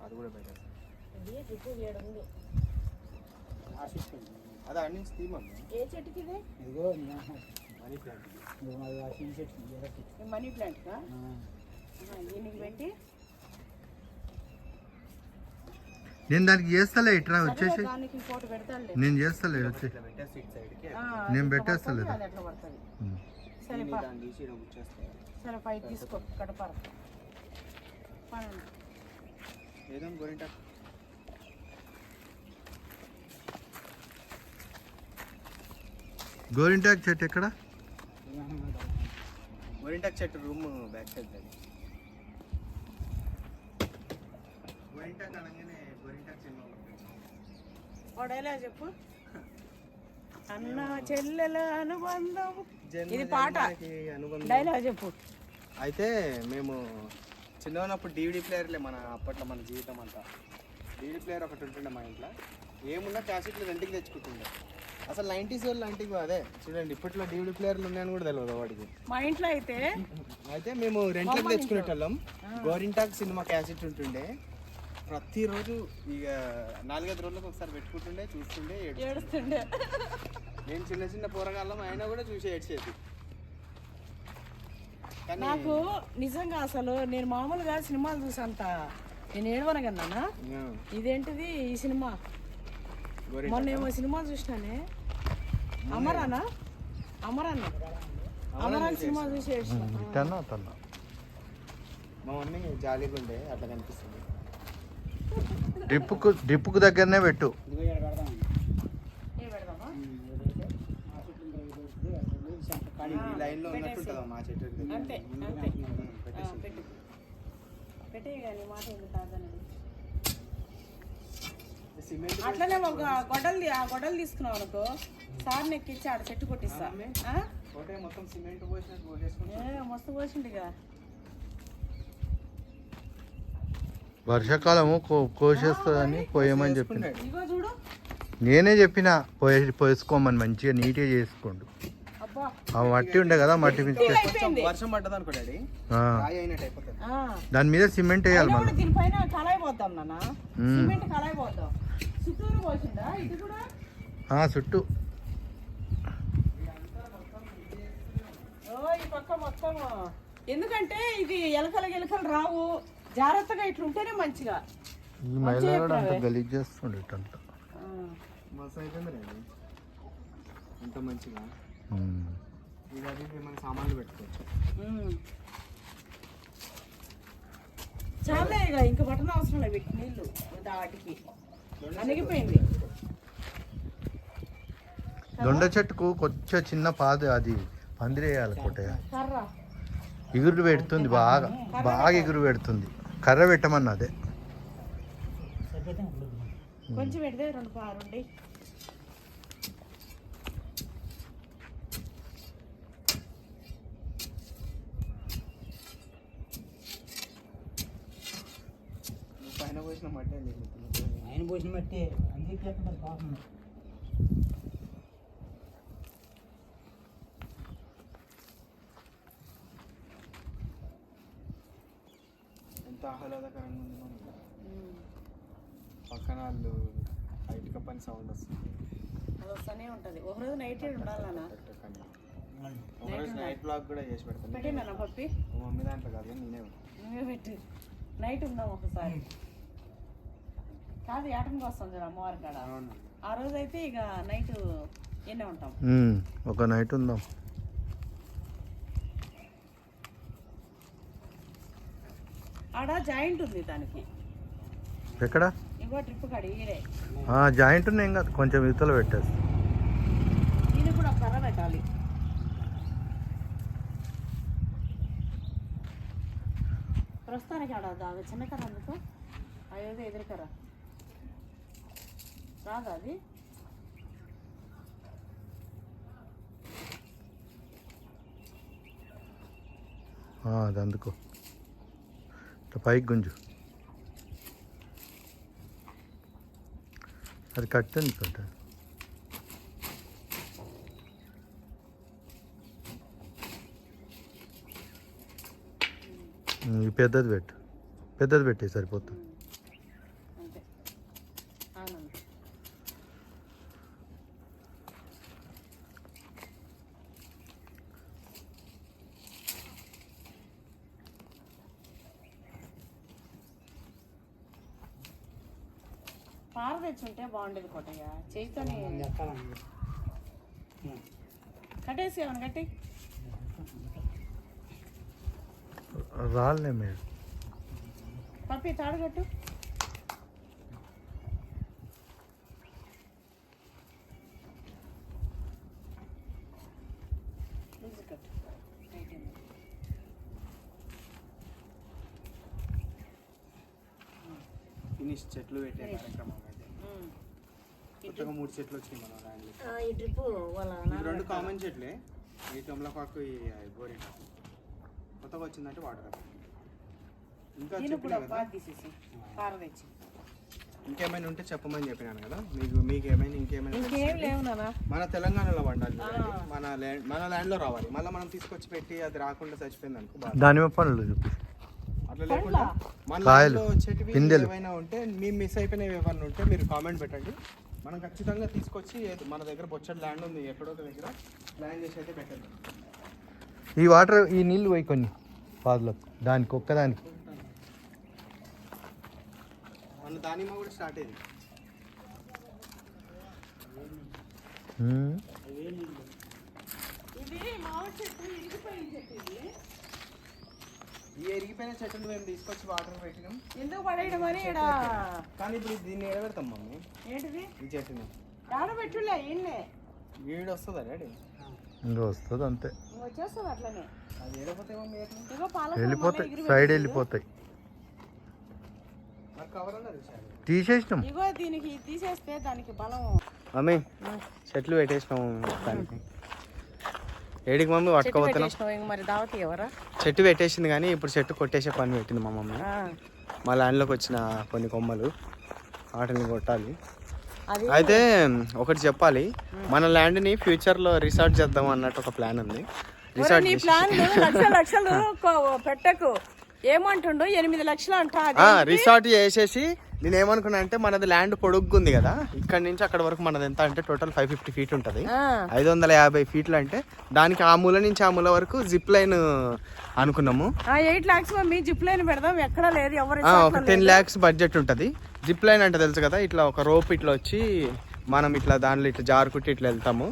అది కూడా బయట. అది అన్ని తీయమన్నా. ఏ చెట్టుకి ఇది? ఇదిగో ఈ మనీ ప్లాంట్ కా దీనికి పెట్టి నేను దానికి చేస్తలే ఇట్లా వచ్చేసి దానికి ఇంకోటి పెడతానులే. నేను చేస్తలే వచ్చి నేను పెట్టేస్తలేదు. అది అట్లా పడుతుంది. సరే సరే పైకి తీసుకో కడపార గోరింటాకు చెట్టు ఎక్కడ? గోరింటాకు చెట్టు రూమ్ బ్యాక్ సైడ్ అది. గోరింటాకు అనగానే గోరింటాకు సినిమా వాడేలా చెప్పు. అన్న చెల్లెల అనుబంధం ఇది పాట డైలాగ్ చెప్పు. అయితే మేము చిన్న ఉన్నప్పుడు DVD ప్లేయర్లే మన అప్పట్లో మన జీవితం అంతా. DVD ప్లేయర్ ఒకటి ఉంటుండే మా ఇంట్లో. ఏమున్నా క్యాసెట్లు రెంట్కి తెచ్చుకుంటుండే. అసలు 90s వాళ్ళు ఇంటికి అదే చూడండి ఇప్పట్లో DVD ప్లేయర్లు ఉన్నాయని కూడా తెలియదు వాడికి. మా ఇంట్లో అయితే మేము రెంట్కి తెచ్చుకునేటోళ్ళం. గోరింటాకు సినిమా క్యాసెట్ ఉంటుండే. ప్రతిరోజు ఇక 4-5 రోజులకు ఒకసారి పెట్టుకుంటుండే, చూస్తుండే, ఏడుస్తుండే. నేను చిన్న చిన్న పోరగాళ్ళం అయినా కూడా చూసి ఏడ్చేది. నాకు నిజంగా అసలు నేను మామూలుగా సినిమాలు చూసంత నేను ఏడవను కన్నా. ఇదేంటిది ఈ సినిమా మొన్న ఏమో సినిమా చూసినానే అమరానా అమరాన్ సినిమా చూసి ఏడ్చిన. మా మమ్మీ జాలీగా ఉండే అట్లా కనిపిస్తుంది. డ్రిప్పుకు దగ్గరనే పెట్టు. లైన్లో ఉన్నట్టుంటుందా మా చెట్టు? అంతే పెట్టే కానీ మాట అట్లనే ఒక గొడ్డలు తీసుకున్నావు అనుకో సార్ నెక్కిచ్చి ఆడ చెట్టు కొట్టిస్తా. మొత్తం సిమెంట్ పోసినట్టు మస్తు పోసిండిగా. వర్షాకాలము కోసేస్తుందని పోయమని చెప్పిన. ఇగో చూడు నేనే చెప్పిన పోసుకోమని మంచిగా నీట్గా చేసుకోండు. ఆ మట్టి ఉండే కదా మట్టి వర్షం పడ్డది అనుకో డాడీ అయినట్టు అయిపోతుంది. దాని మీద సిమెంట్ వేయాలి మళ్ళీ. దీనిపైన కళాయి పోద్దాం నాన్న. సిమెంట్ కళాయి పోద్దాం. చుట్టూరు పోసిందా ఇది కూడా చుట్టూ ఈ పక్క మొత్తం. ఎందుకంటే ఇది ఎలకలు రావు. జాగ్రత్తగా ఇట్లా ఉంటేనే మంచిగా. ఈ మహిళ కూడా అంత గలీజ్ చేస్తుండే ఇటంతా. మస్తు అయిపోయింది ఎంత మంచిగా. మన సామాన్లు పెట్టుకోవచ్చు. చాలా ఇక ఇంకా బట్టన అవసరం లేదు. పెట్టి నీళ్ళు వాటికి అణిగిపోయింది. దొండ చెట్టుకు కొంచెం చిన్న పాదు అది పందిరేయాలి కోటయ్య. కర్ర ఎగురు పెడుతుంది బాగా ఎగురు పెడుతుంది. కర్ర పెట్టమన్నా అదే కొంచెం పెడితే 2 పారుండి. పైన పోసిన మట్టి ఆయన పోసిన మట్టి అందుకే పాపం. ఎంత ఆహ్లాదకరంగా ఉంది. పక్కన వాళ్ళు బయటకు పని సౌండ్ వస్తుంది. అది వస్తూనే ఉంటుంది. ఒకరోజు నైట్ ఉండాలన్నా. ఒకరోజు నైట్ బ్లాగ్ కూడా చేసి పెడతాను. పెట్టినా పప్పి మమ్మీ దాంట్లో కాదు నేనే పెట్టి నైట్ ఉందాం ఒకసారి. కాదు ఏటంగా వస్తుంది అమ్మవారి కాడ. ఆ రోజు అయితే ఇక నైట్ ఎన్నే ఉంటాం. ఒక నైట్ ఉందాం. ఆడ జాయింట్ ఉంది దానికి. ఎక్కడ? ఇంకో ట్రిప్ కాడ ఈడే జాయింట్ ఉన్నాయి. ఇంకా కొంచెం ఇతలు పెట్టేసి దీనికి కూడా కర్ర పెట్టాలి. ప్రస్తుతానికి ఆడ చిన్న కర్ర అందుకో. అదేదో ఎదురు కర్ర రాదా అది? అది అందుకో పైకి గుంజు. అది కట్టింది కొంట. పెద్దది పెట్టి సరిపోతుంది. పార తెచ్చుంటే బాగుండేది కోటయ్య. చేయితోనే ఎక్కాలండి. కట్టేసి ఏమన్నా కట్టి. రాలే మీరు పప్పి తాడు కట్టు. కట్టు. ఫినిష్ చెట్లు పెట్టే కార్యక్రమం అయితే కొత్తగా 3 చెట్లు వచ్చినాయి మన ల్యాండ్లో. ఈ డ్రిప్ వాళ్ళ ఇవి 2 కామన్ చెట్లే, ఈ తమలపాకు ఈ గోరింట. కొత్తగా వచ్చిందంటే వాటర్ ఇంకా దీనికి చెప్పినా కూడా కదా. పార తీసేసి పార తెచ్చి. ఇంకేమైనా ఉంటే చెప్పమని చెప్పినాను కదా. మీకు ఏమైనా ఇంకేమైనా ఇంకేం లేవు నాన్న. మన తెలంగాణలో పండాలి చూడండి. మన ల్యాండ్లో రావాలి. మళ్ళీ మనం తీసుకొచ్చి పెట్టి అది రాకుండా చచ్చిపోయింది అనుకో బాధ. దానిమ్మ పండ్లు చూపి అట్లా లేకుండా మన కాయలు, ల్యాండ్లో వచ్చేటివి పిందెలు. ఏమైనా ఉంటే మేము మిస్ అయిపోయినవి ఏమైనా ఉంటే మీరు కామెంట్ పెట్టండి. మనం ఖచ్చితంగా తీసుకొచ్చి మన దగ్గర బొచ్చడి ల్యాండ్ ఉంది ఎక్కడో ఒక దగ్గర ప్లాన్ చేసి అయితే పెట్టండి. ఈ వాటర్ ఈ నీళ్ళు పోయి కొన్ని పాదులకు దానికి ఒక్కదానికి. మన దానిమ్మ కూడా స్టార్ట్ అయింది. ఇది మామిడి చెట్టు ఇరిగిపోయిన చెట్టు. ఇది ఈ ఎరిగిపోయిన చెట్టును మేము తీసుకొచ్చి వాటర్ పెట్టినాం. ఎందుకు పడేయడం అని ఇక్కడ. కానీ ఇప్పుడు దీన్ని ఎడబెడతాం మమ్మీ. ఏంటిది ఈ చెట్టుని ఆడబెట్టులే ఈయన్నే. వీడు వస్తుందా డాడీ? ఇంకా వస్తుంది అంతే, వచ్చేస్తుంది అట్లనే. అది ఏడపోతే మమ్మీ ఎట్లా? ఇగో పాల వెళ్ళిపోతాయి, సైడ్ వెళ్ళిపోతాయి. నాకు కవర్ అన్నది సార్. తీసేసినాం. ఇగో దీనికి తీసేస్తే దానికి బలం. మమ్మీ చెట్లు పెట్టేసినాము దానికి. ఏడికి మమ్మీ పట్టుకోబోతున్నాం. ఇంక మరి దావతి ఎవరా? చెట్టు పెట్టేసింది కానీ ఇప్పుడు చెట్టు కొట్టేసే పని పెట్టింది మా మమ్మీ. మా ల్యాండ్లోకి వచ్చిన కొన్ని కొమ్మలు వాటిని కొట్టాలి. అయితే ఒకటి చెప్పాలి, మన ల్యాండ్ని ఫ్యూచర్లో రిసార్ట్ చేద్దాం అన్నట్టు ఒక ప్లాన్ ఉంది. రిసార్ట్ నీ ప్లాన్ లక్షలు పెట్టకు. ఏమంటుండు 8 లక్షలు అంట. రిసార్ట్ చేసేసి నేను ఏమనుకున్నా అంటే మనది ల్యాండ్ పొడుగ్గుంది కదా, ఇక్కడ నుంచి అక్కడ వరకు మనది ఎంత అంటే టోటల్ 550 feet ఉంటుంది. 550 feet అంటే దానికి ఆ మూల నుంచి ఆ మూల వరకు జిప్ లైన్ అనుకున్నాము. 8 lakhs మీ జిప్ లైన్ పెడదాం. ఎక్కడ లేదు ఎవరు. ఒక 10 lakhs బడ్జెట్ ఉంటుంది. జిప్ లైన్ అంటే తెలుసు కదా, ఇట్లా ఒక రోప్ ఇట్లా వచ్చి మనం ఇట్లా దాంట్లో ఇట్లా జారుకుంటే ఇట్లా వెళ్తాము.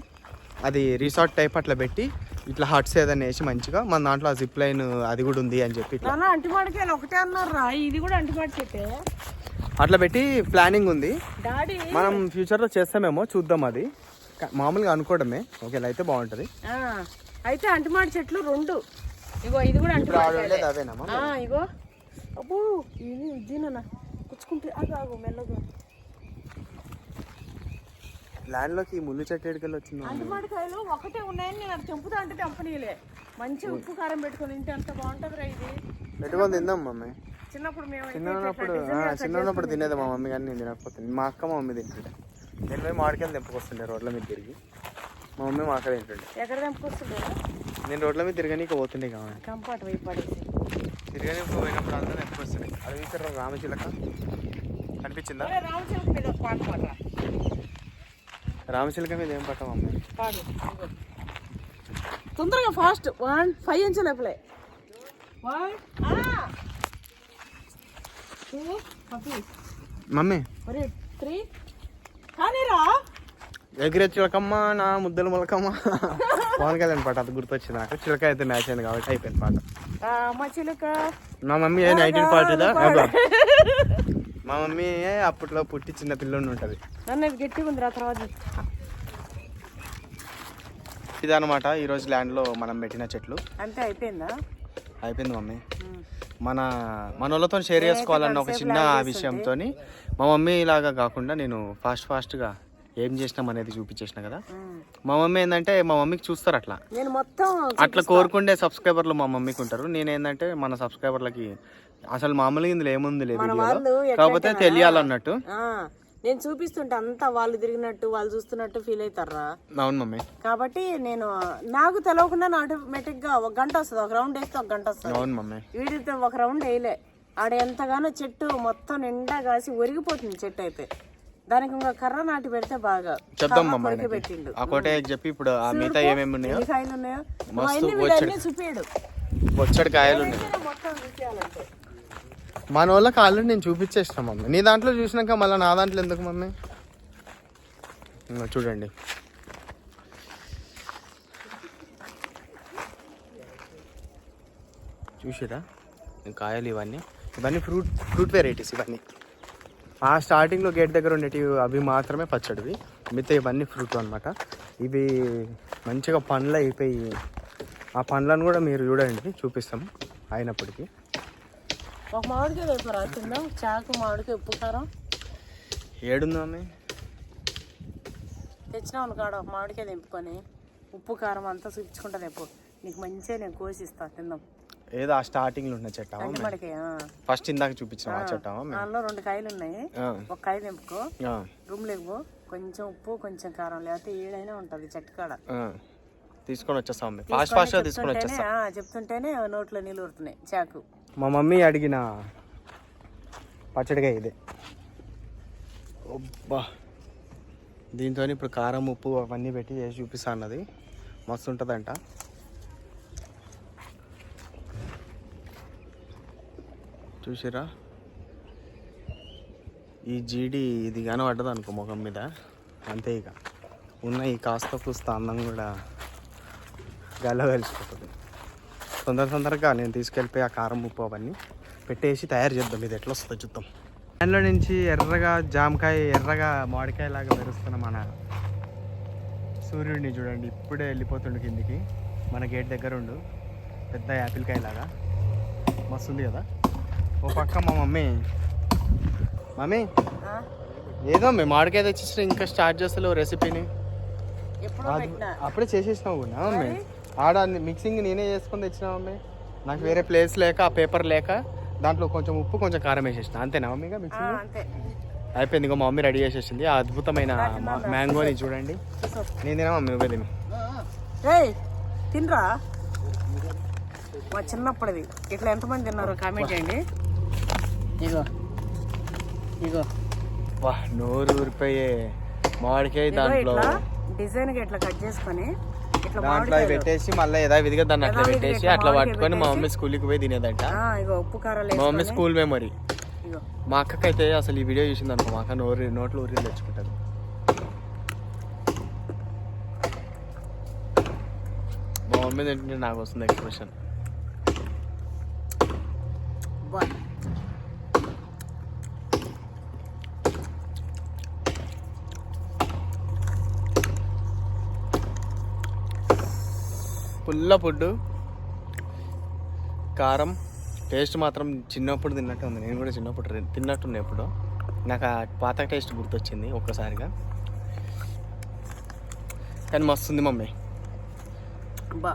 అది రిసార్ట్ టైప్ అట్లా పెట్టి ఇట్లా హట్స్ ఏదైనా వేసి మంచిగా మన దాంట్లో ఆ జిప్ లైన్ అది కూడా ఉంది అని చెప్పి ఇట్లా అంటిమాడికాయలు ఒకటే అన్నారు రా. ఇది కూడా అంటిమాడి చెట్టే. అట్లా పెట్టి ప్లానింగ్ ఉంది. డాడీ మనం ఫ్యూచర్లో చేస్తామేమో చూద్దాం. అది మామూలుగా అనుకోవడమే. ఓకేలా అయితే బాగుంటుంది. అయితే అంటిమాడి చెట్లు 2. ఇగో ఇది కూడా అంటిమాడి. అవేనమ్మా. ఇగో అబ్బో ఇది ఇదేనా కుచ్చుకుంటే ఆగు మెల్లగా. ల్యాండ్లోకి ముళ్ళు చెట్టు ఎడికెళ్ళి వచ్చింది. అంటిమాడికాయలు ఒకటే ఉన్నాయని నేను అది తెంపుతా అంటే తెంపనీయలే. మంచి ఉప్పు కారం పెట్టుకుని తింటే అంత బాగుంటుంది రా. ఇది పెట్టుకొని తిందాం మమ్మీ. చిన్నప్పుడు మేము చిన్నప్పుడు తినేది మా మమ్మీ, కానీ నేను తినకపోతుంది. మా అక్క మా మమ్మీ తింటుండే. నేను పోయి మామిడికాయలు తెంపుకొస్తుండే రోడ్ల మీద తిరిగి. మా మమ్మీ మా అక్క తింటుండే. ఎక్కడ తెంపుకొస్తుండే? నేను రోడ్ల మీద తిరగనీకి పోతుండే కావాలి. కంపాటు వైపు పడేసి తిరగని పోయినప్పుడు అంతా తెంపుకొస్తుండే. అది చూసారా రామచిలక కనిపించిందా? రామచిలక మీద ఒక పాట పాడరా. రామచిలక మీద ఏం పట్ట మమ్మీ? పాడు తొందరగా ఫాస్ట్. 5 inches లేపలే. 1 2 మమ్మీ 3 కానీరా. ఎగిరే చిలకమ్మ నా ముద్దలు మొలకమ్మ. పవన్ కళ్యాణ్ పాట అది గుర్తొచ్చింది నాకు. చిలక అయితే మ్యాచ్ అయింది కాబట్టి అయిపోయింది పాట. మా చిలక మా మమ్మీ 1940 మా మమ్మీ అప్పట్లో పుట్టి చిన్న పిల్లని ఉంటుంది. నన్ను గట్టిగా ఉంది రా తర్వాత. ఇదనమాట ఈరోజు ల్యాండ్లో మనం పెట్టిన చెట్లు. అంతే అయిపోయిందా? అయిపోయింది మమ్మీ. మన వాళ్ళతో షేర్ చేసుకోవాలన్న ఒక చిన్న విషయంతో మా మమ్మీ ఇలాగా కాకుండా నేను ఫాస్ట్గా ఏం చేసినాం అనేది చూపించేసిన కదా. మా మమ్మీ ఏంటంటే మా మమ్మీకి చూస్తారు అట్లా. నేను మొత్తం అట్లా కోరుకుండే సబ్స్క్రైబర్లు మా మమ్మీకి ఉంటారు. నేనేంటంటే మన సబ్స్క్రైబర్లకి అసలు మామూలుగా ఇందులో ఏముంది లేదు, కాకపోతే తెలియాలన్నట్టు నేను చూపిస్తుంటే అంతా వాళ్ళు తిరిగినట్టు వాళ్ళు చూస్తున్నట్టు ఫీల్ అవుతారా. అవును మమ్మీ. కాబట్టి నేను నాకు తెలియకుండా ఆటోమేటిక్ గా 1 గంట వస్తుంది. ఒక రౌండ్ వేస్తే 1 గంట వస్తుంది. అవును మమ్మీ. వీడితో ఒక రౌండ్ వేయలే. ఆడ ఎంతగానో చెట్టు మొత్తం నిండా కాసి ఒరిగిపోతుంది చెట్టు అయితే. దానికి ఇంకా కర్ర నాటి పెడితే బాగా చెప్దాం మమ్మీ. పెట్టిండు ఆ కోటే చెప్పి ఇప్పుడు ఆ మిగతా ఏమేమి ఉన్నాయో కాయలు ఉన్నాయో మస్తు చూపాడు. బొచ్చడి కాయలు ఉన్నాయి. మొత్తం చూసేయాలంటే మన వాళ్ళకి ఆల్రెడీ నేను చూపించేసిన మమ్మీ. నీ దాంట్లో చూసినాక మళ్ళీ నా దాంట్లో ఎందుకు మమ్మీ? చూడండి చూసిరా కాయలు ఇవన్నీ ఫ్రూట్ వెరైటీస్ ఇవన్నీ. ఆ స్టార్టింగ్లో గేట్ దగ్గర ఉండేటివి అవి మాత్రమే పచ్చడివి, మిగతా ఇవన్నీ ఫ్రూట్ అనమాట. ఇవి మంచిగా పండ్లు అయిపోయి ఆ పండ్లను కూడా మీరు చూడండి చూపిస్తాం అయినప్పటికీ. ఒక మామిడికాయ వేపరా తిందాం, చాకు మామిడికాయ ఉప్పు కారం ఏడుందామే తెచ్చినాం అనుకాడ ఒక మామిడికాయ తెంపుకొని ఉప్పు కారం అంతా చూపించుకుంటా రేపు నీకు మంచిగా నేను కోసిస్తా తిందాం. ఏదో ఆ స్టార్టింగ్లో ఉన్న చెట్ట మామిడికాయ ఫస్ట్ ఇందాక చూపించిన ఆ చెట్ట. దానిలో 2 కాయలు ఉన్నాయి, ఒక కాయ తెంపుకో, రూమ్ లేకపో, కొంచెం ఉప్పు కొంచెం కారం, లేకపోతే ఏడైనా ఉంటది చెట్టు కాడ. తీసుకొని వచ్చేస్తాం ఫాస్ట్ గా తీసుకొని వచ్చేస్తా. చెప్తుంటేనే నోట్లో నీళ్ళు ఊరుతున్నాయి. చాకు మా మమ్మీ అడిగిన పచ్చడిగా ఇదే. అబ్బా దీంతో ఇప్పుడు కారం ఉప్పు అవన్నీ పెట్టి చేసి చూపిస్తా అన్నది, మస్తు ఉంటుందంట. చూసిరా ఈ జీడి ఇది కానీ పడ్డది అనుకో ముఖం మీద అంతే, ఇక ఉన్న ఈ కాస్త పూస్త అందం కూడా గాల్లో కలిసిపోతుంది. తొందరగా నేను తీసుకెళ్ళిపోయి ఆ కారం ఉప్పు అవన్నీ పెట్టేసి తయారు చేద్దాం. ఇది ఎట్లా వస్తుందో చూద్దాం. దానిలో నుంచి ఎర్రగా జామకాయ ఎర్రగా మామిడికాయ లాగా మెరుస్తున్న మన సూర్యుడిని చూడండి. ఇప్పుడే వెళ్ళిపోతుండు కిందికి, మన గేట్ దగ్గర ఉండు, పెద్ద యాపిల్ కాయ లాగా మస్తుంది కదా. ఓ పక్క మా మమ్మీ ఏదో మేము మామిడికాయ తెచ్చేసిన ఇంకా స్టార్ట్ చేస్తలేవు రెసిపీని. అప్పుడే చేసేసినావు కూడా మమ్మీ. ఆడ మిక్సింగ్ నేనే చేసుకొని తెచ్చినా మమ్మీ. నాకు వేరే ప్లేస్ లేక ఆ పేపర్ లేక దాంట్లో కొంచెం ఉప్పు కొంచెం కారం వేసేసిన, అంతేనా మమ్మీగా మిక్సింగ్ అయిపోయింది. ఇంకో మా మమ్మీ రెడీ చేసేసింది ఆ అద్భుతమైన మ్యాంగోని చూడండి. నేను తినా మమ్మీ, నువ్వే తిని తినరా. మా చిన్నప్పుడుది ఇట్లా ఎంతమంది తిన్నారు కామెంట్ చేయండి. ఇగో ఇగో వా నోరు ఊరిపోయే మామిడికాయ. దాంట్లో డిజైన్ గా ఇట్లా కట్ చేసుకొని దాంట్లో పెట్టేసి మళ్ళీ యథావిధిగా దాన్ని అట్లా పెట్టేసి అట్లా పట్టుకొని మా మమ్మీ స్కూల్కి పోయి తినేదంట. ఉప్పు కారాలు మా మమ్మీ స్కూల్ మెమరీ. మా అక్కకైతే అసలు ఈ వీడియో చూసింది అనుకో, మా అక్క నోట్లో ఊరి తెచ్చుకుంటుంది. మా మమ్మీ తింటుంటే నాకు వస్తుంది ఎక్స్ప్రెషన్. పుల్ల ఫుడ్, కారం, టేస్ట్ మాత్రం చిన్నప్పుడు తిన్నట్టు ఉంది. నేను కూడా చిన్నప్పుడు తిన్నట్టున్నా ఎప్పుడో. నాకు ఆ పాత టేస్ట్ గుర్తొచ్చింది ఒక్కసారిగా. కానీ మస్తుంది మమ్మీ. బా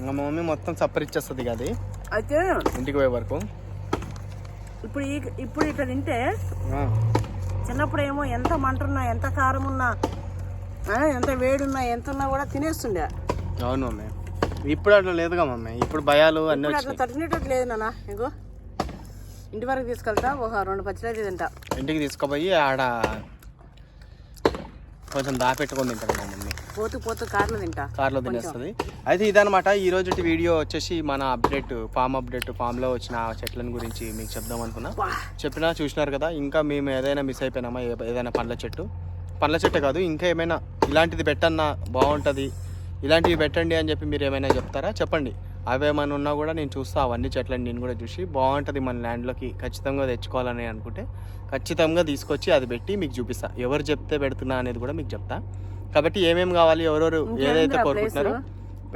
మా మమ్మీ మొత్తం సప్పరిచ్చేస్తుంది కదా అది అయితే ఇంటికి పోయే వరకు. ఇప్పుడు ఇట్లా తింటే చిన్నప్పుడు ఏమో ఎంత మంటున్నా, ఎంత కారం ఉన్నా, ఎంత వేడున్నా, ఎంత ఉన్నా కూడా తినేస్తుండే. అవును మమ్మీ, ఇప్పుడు అట్లా లేదుగా మమ్మీ. ఇప్పుడు భయాలు అన్నీ అట్లా తట్టినట్టు లేదు నాన్న. ఇగో ఇంటి వరకు తీసుకెళ్తా, ఒక 2 పచ్చడి తింటా. ఇంటికి తీసుకుపోయి ఆడ కొంచెం దాపెట్టుకొని తింటాను మా మమ్మీ. పోతూ కార్లో తినేస్తుంది. అయితే ఇదనమాట ఈ రోజు వీడియో వచ్చేసి మన అప్డేట్, ఫామ్లో వచ్చిన చెట్లను గురించి మీకు చెప్దాం అనుకున్నా. చెప్పినా చూసినారు కదా. ఇంకా మేము ఏదైనా మిస్ అయిపోయినామా, ఏదైనా పండ్ల చెట్టే కాదు ఇంకా ఏమైనా ఇలాంటిది పెట్టన్నా బాగుంటుంది, ఇలాంటివి పెట్టండి అని చెప్పి మీరు ఏమైనా చెప్తారా చెప్పండి. అవేమైనా ఉన్నా కూడా నేను చూస్తా. అవన్నీ చెట్లని నేను కూడా చూసి బాగుంటుంది మన ల్యాండ్లోకి ఖచ్చితంగా తెచ్చుకోవాలని అనుకుంటే ఖచ్చితంగా తీసుకొచ్చి అది పెట్టి మీకు చూపిస్తా. ఎవరు చెప్తే పెడుతున్నా అనేది కూడా మీకు చెప్తా. కాబట్టి ఏమేమి కావాలి, ఎవరెవరు ఏదైతే కోరుకుంటున్నారో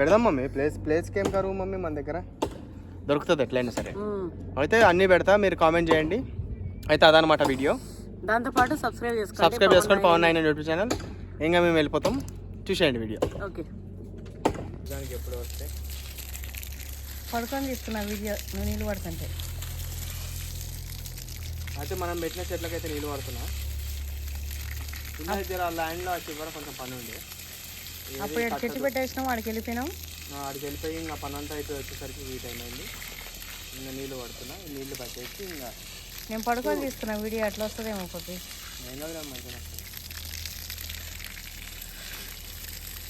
పెడదాం మమ్మీ. ప్లేస్కి ఏం కరువు మమ్మీ, మన దగ్గర దొరుకుతుంది ఎట్లయినా సరే. అయితే అన్నీ పెడతా, మీరు కామెంట్ చేయండి. అయితే అదనమాట వీడియో. దాంతోపాటు సబ్స్క్రైబ్ చేసుకోండి పవన్ 9 యూట్యూబ్ ఛానల్. ఇంకా మేము వెళ్ళిపోతాం, చూసేయండి వీడియో. ఓకే దానికి ఎప్పుడు వస్తే పడుకొని తీసుకున్నా వీడియో, నువ్వు నీళ్ళు పడుతుంటే. అయితే మనం పెట్టిన చెట్లకైతే నీళ్ళు పడుతున్నా. ఇంకా దగ్గర ల్యాండ్లో వచ్చి కూడా కొంచెం పని ఉంది. అప్పుడు చెట్టు పెట్టేసినాం, ఆడికి వెళ్ళిపోయినాం. ఆడికి వెళ్ళిపోయి ఇంకా పని అంతా అయితే వచ్చేసరికి ఈ టైం అయింది. ఇంకా నీళ్ళు పడుతున్నా, నీళ్ళు పట్టేసి ఇంకా నేను పడుకొని తీసుకున్నా వీడియో. ఎట్లా వస్తుందేమో కొద్ది మంచిగా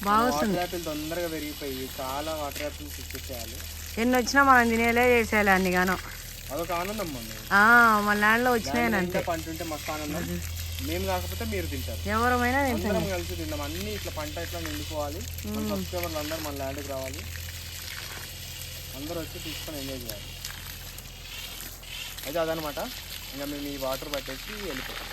బాగుంది. యాపిల్ తొందరగా పెరిగిపోయి చాలా వాటర్ యాపిల్స్ ఇచ్చేసేయాలి. ఎన్ని వచ్చినా మనం తినేలే చేసేయాలి అన్ని గాను. అదొక ఆనందం మనం మన ల్యాండ్లో వచ్చినాయనంటే పంట ఉంటే మస్తు ఆనందం. మేము కాకపోతే మీరు తింటారు, ఎవరమైనా అందరం కలిసి తింటాం. అన్ని ఇట్లా పంట ఇట్లా నిండిపోవాలి, మన సబ్స్క్రైబర్లు అందరూ మన ల్యాండ్కి రావాలి, అందరూ వచ్చి తీసుకొని ఎంజాయ్ చేయాలి. అయితే అదనమాట. ఇంకా మేము ఈ వాటర్ పట్టేసి వెళ్ళిపోతాం.